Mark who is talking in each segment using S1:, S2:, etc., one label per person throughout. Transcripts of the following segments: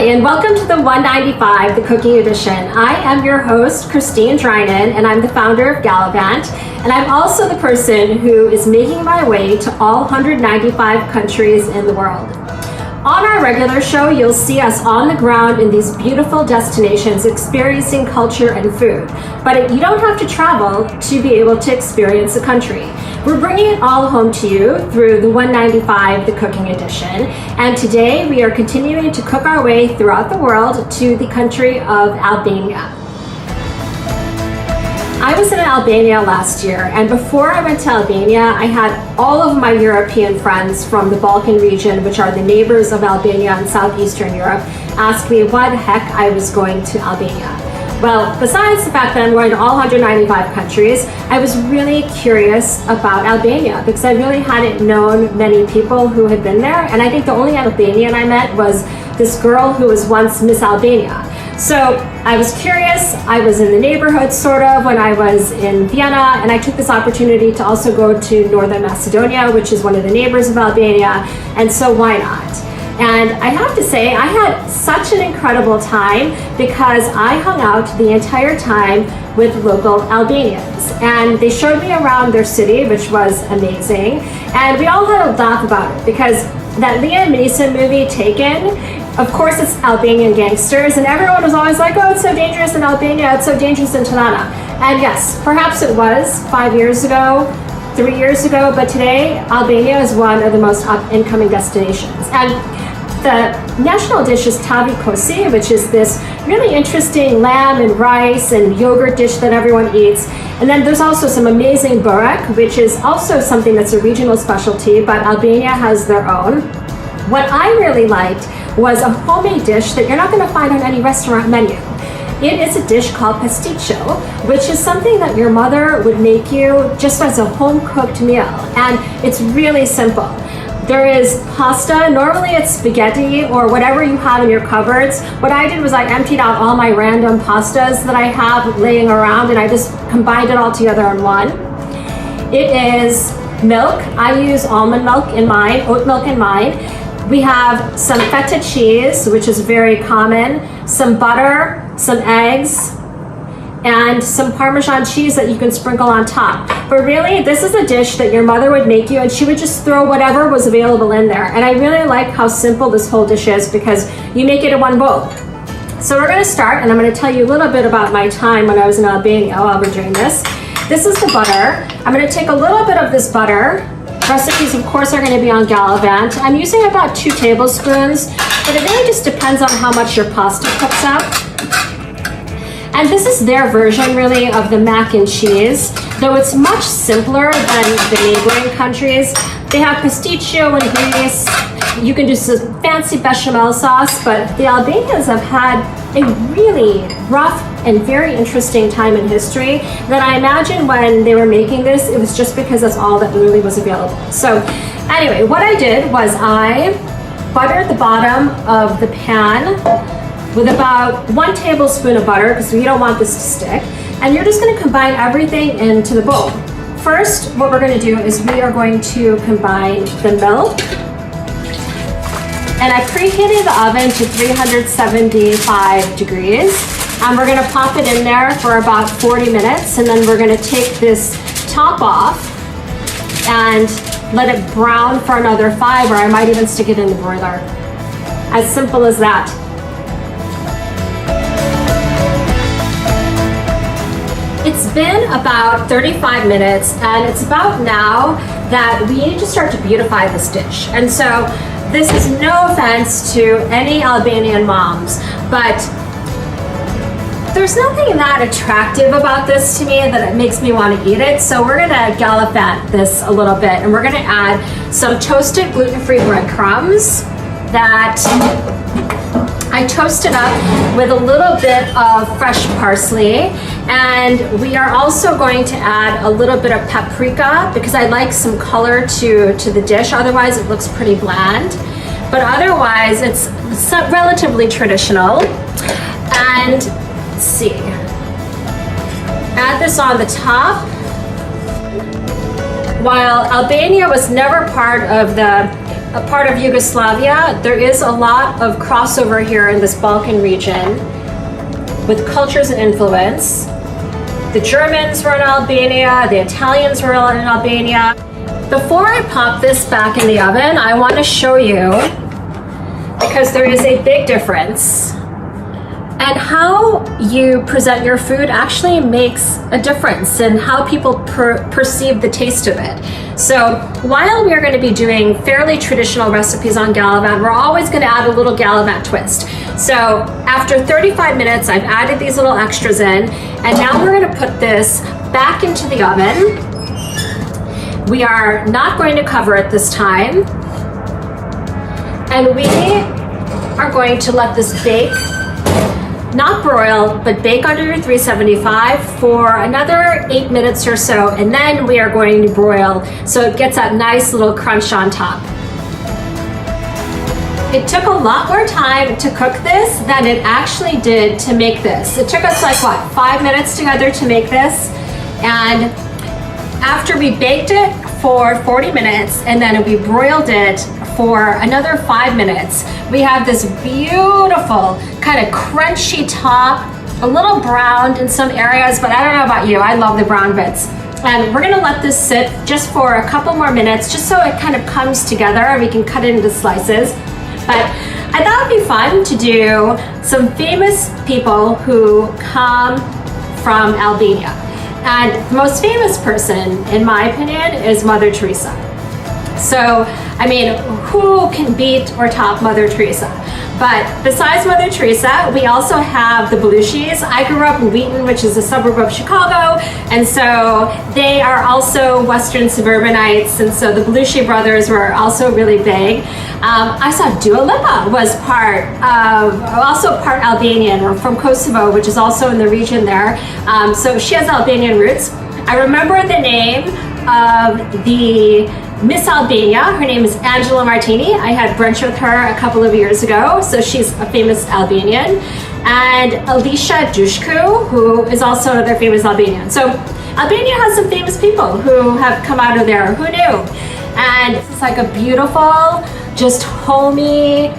S1: and welcome to the 195, the Cooking Edition. I am your host, Christine Drynan, and I'm the founder of Gallivant, and I'm also the person who is making my way to all 195 countries in the world. On our regular show, you'll see us on the ground in these beautiful destinations experiencing culture and food. But you don't have to travel to be able to experience a country. We're bringing it all home to you through the 195, the Cooking Edition. And today we are continuing to cook our way throughout the world to the country of Albania. I was in Albania last year, and before I went to Albania, I had all of my European friends from the Balkan region, which are the neighbors of Albania in southeastern Europe, ask me why the heck I was going to Albania. Well, besides the fact that I'm going to all 195 countries, I was really curious about Albania because I really hadn't known many people who had been there, and I think the only Albanian I met was this girl who was once Miss Albania. So I was curious. I was in the neighborhood sort of when I was in Vienna, and I took this opportunity to also go to Northern Macedonia, which is one of the neighbors of Albania, and so why not? And I have to say, I had such an incredible time because I hung out the entire time with local Albanians, and they showed me around their city, which was amazing, and we all had a laugh about it because that Liam Neeson movie, Taken, of course it's Albanian gangsters, and everyone was always like, oh, it's so dangerous in Albania, it's so dangerous in Tirana. And yes, perhaps it was 5 years ago, 3 years ago, but today Albania is one of the most up-and-coming destinations. And the national dish is tavi kosi, which is this really interesting lamb and rice and yogurt dish that everyone eats. And then there's also some amazing burek, which is also something that's a regional specialty, but Albania has their own. What I really liked was a homemade dish that you're not going to find on any restaurant menu. It is a dish called pasticcio, which is something that your mother would make you just as a home-cooked meal. And it's really simple. There is pasta, normally it's spaghetti or whatever you have in your cupboards. What I did was I emptied out all my random pastas that I have laying around, and I just combined it all together in one. It is milk. I use almond milk in mine, oat milk in mine. We have some feta cheese, which is very common, some butter, some eggs, and some Parmesan cheese that you can sprinkle on top. But really, this is a dish that your mother would make you, and she would just throw whatever was available in there. And I really like how simple this whole dish is because you make it in one bowl. So we're gonna start, and I'm gonna tell you a little bit about my time when I was in Albania while we're doing this. This is the butter. I'm gonna take a little bit of this butter. Recipes, of course, are gonna be on Gallivant. I'm using about 2 tablespoons, but it really just depends on how much your pasta cooks up. And this is their version, really, of the mac and cheese, though it's much simpler than the neighboring countries. They have pasticcio in Greece. You can do some fancy bechamel sauce, but the Albanians have had a really rough and very interesting time in history that I imagine when they were making this, it was just because that's all that really was available. So anyway, what I did was I buttered the bottom of the pan with about 1 tablespoon of butter because we don't want this to stick. And you're just gonna combine everything into the bowl. First, what we're gonna do is we are going to combine the milk. And I preheated the oven to 375 degrees. And we're gonna pop it in there for about 40 minutes. And then we're gonna take this top off and let it brown for another 5, or I might even stick it in the broiler. As simple as that. It's been about 35 minutes, and it's about now that we need to start to beautify this dish. And so this is no offense to any Albanian moms, but there's nothing that attractive about this to me that it makes me want to eat it. So we're gonna Gallivant this a little bit, and we're gonna add some toasted gluten-free breadcrumbs that I toasted up with a little bit of fresh parsley. And we are also going to add a little bit of paprika because I like some color to the dish. Otherwise, it looks pretty bland. But otherwise, it's relatively traditional. And let's see. Add this on the top. While Albania was never part of the a part of Yugoslavia, there is a lot of crossover here in this Balkan region with cultures and influence. The Germans were in Albania, the Italians were in Albania. Before I pop this back in the oven, I want to show you, because there is a big difference, and how you present your food actually makes a difference in how people perceive the taste of it. So while we're going to be doing fairly traditional recipes on Galavant, we're always going to add a little Galavant twist. So after 35 minutes, I've added these little extras in, and now we're going to put this back into the oven. We are not going to cover it this time, and we are going to let this bake, not broil, but bake under your 375 for another 8 minutes or so, and then we are going to broil so it gets that nice little crunch on top. It took a lot more time to cook this than it actually did to make this. It took us like, what, 5 minutes together to make this? And after we baked it for 40 minutes and then we broiled it for another 5 minutes, we have this beautiful kind of crunchy top, a little browned in some areas, but I don't know about you, I love the brown bits. And we're gonna let this sit just for a couple more minutes, just so it kind of comes together and we can cut it into slices. But I thought it'd be fun to do some famous people who come from Albania. And the most famous person, in my opinion, is Mother Teresa. So, I mean, who can beat or top Mother Teresa? But besides Mother Teresa, we also have the Belushis. I grew up in Wheaton, which is a suburb of Chicago, and so they are also Western suburbanites, and so the Belushi brothers were also really big. I saw Dua Lipa was also part Albanian, or from Kosovo, which is also in the region there. So she has Albanian roots. I remember the name of the Miss Albania. Her name is Angela Martini. I had brunch with her a couple of years ago, so she's a famous Albanian. And Alicia Dushku, who is also another famous Albanian. So Albania has some famous people who have come out of there. Who knew? And it's like a beautiful, just homey,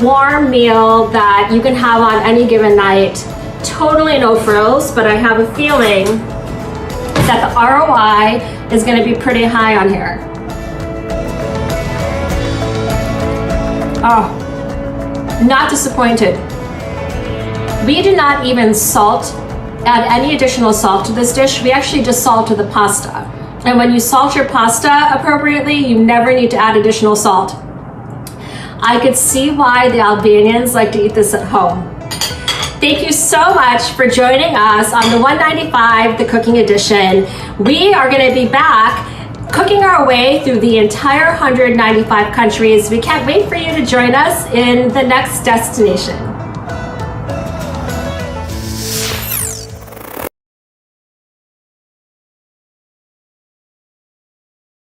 S1: warm meal that you can have on any given night. Totally no frills, but I have a feeling that the ROI is going to be pretty high on here. Oh, not disappointed. We did not even add any additional salt to this dish. We actually just salted the pasta. And when you salt your pasta appropriately, you never need to add additional salt. I could see why the Albanians like to eat this at home. Thank you so much for joining us on the 195, the cooking edition. We are going to be back cooking our way through the entire 195 countries. We can't wait for you to join us in the next destination.